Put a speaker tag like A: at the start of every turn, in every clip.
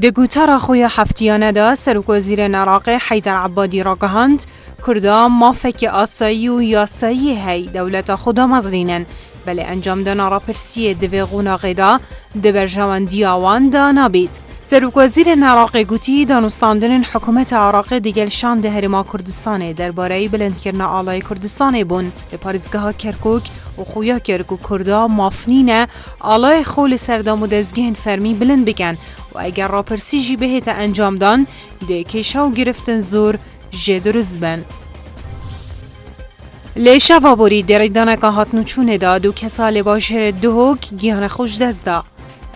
A: دگوتارا خویا هفتیانه دا سروک وزیر عراق حیدر عبادی را گهاند کردا مافک آسایی و یاسایی هی دولت خدا مزرینن بله انجام دانا را پرسیه دوی غناغی دا دبرجواندی آوان دا نابید. سروک وزیر عراق گوتی دانستاندن حکومت عراق دیگل شان ده هرما کردستان درباره بلند کرنا آلای کردستان بون به پارزگاه کرکوک و خویا کرکو کردا مافنینه آلای خول سردام و دزگین فرمی بلند بگن و اگر را پرسیجی بهت انجام دان ده کشا و گرفتن زور جدرز بن. لیشا وابوری دریدانه که هاتنو چونه دا دو کسال باشر دوک گیان خوش دست دا.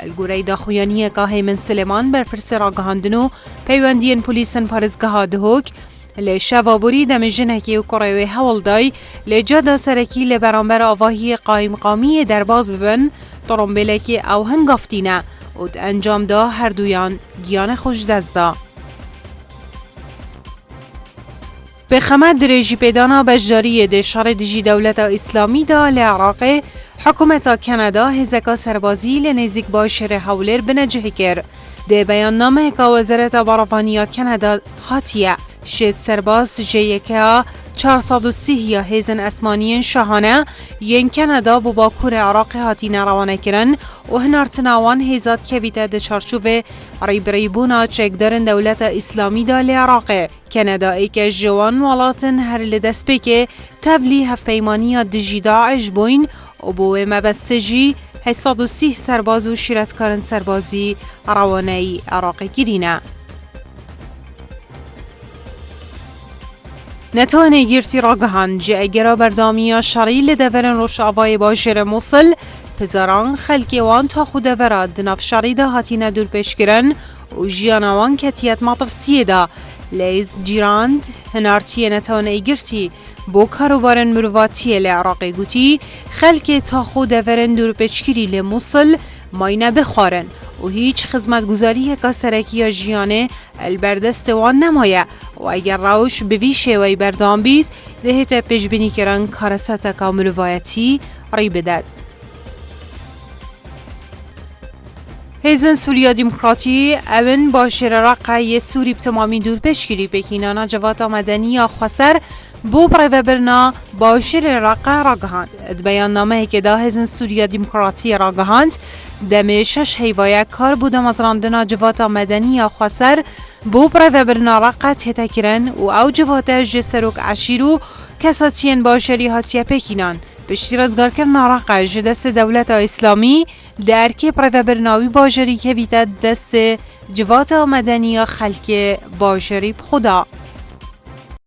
A: الگوری دا خویانی که هیمن سلیمان بر پرس را گهاندنو پیوندین پولیسن پارزگاه دهوک لیشا وابوری دم جنکی و قروی حول دای لیجا دا سرکی لبرانبر آواهی قایم قامی درباز ببن طرمبلکی او هنگافتینه و انجام دا هر دویان گیان خوش دست دا. به خمد دریجی پیدانا بجاری ده شار دیجی دولت اسلامی دا لعراق حکومت کانادا هزکا سربازی لنزیک باشر حولر بنجه کر. ده بیان نامه که وزارت بارافانی کانادا هاتیه شد سرباز جیکا 430 یا هیزن اسمانیین شاهانه ین کانادا بو باکور عراق هاتی نروانه کرن و هنارتناوان هیزاد کویده ده چارچوب ریبریبونا چکدارن دولت اسلامی دا لعراق. کانادا ای که جوان والاتن هر لدست بکه تبلی هفپیمانی دجی داعش بوین و بو مبستجی 830 سرباز و شیرتکارن سربازی روانه عراق گیرینه. نتوانه گیرتی را گهان جه اگرا بردامیا شرعی لدورن روش آوای باشر موصل پزاران خلکی وان تا خود وراد دناف شرعی دا هاتی ندور پیش گرن و جیانوان کتیت مطرسیه دا لیز جیراند هنارتیه نتوانه گیرتی بو کاروبارن مرواتیه لعراقی گوتی خلکی تا خود ورن دور پیشگیری لموصل ماینه بخوارن و هیچ خدمتگزاری که سرکی یا جیانه البردست وان نمایه و اگر روش بویشه و بردام بید دهت پیش بینی کرن کارست کامل روایتی ری بدد. هیزن سوریا دموکراتی اون باشر رقعی سوری بتمامی دور پیشگیری بکینانا جوات مدنی یا خسر بو برای برنا باشر رقع را گهاند. بیان نامه که دا هیزن سوریا دموکراتی را گهاند دم 6 هیوایه کار بودم از راندنا جوات مدنی یا خسر بو برای برنا رقع تهتا کرن و او جوات جسروک عشیرو کساتین باشری هاتیه پکینان بشتیر از گار کرنا رقع جدست دولت اسلامی در که برای برناوی باشری که ویتا دست جوات مدنی یا خلک باشری بخدا.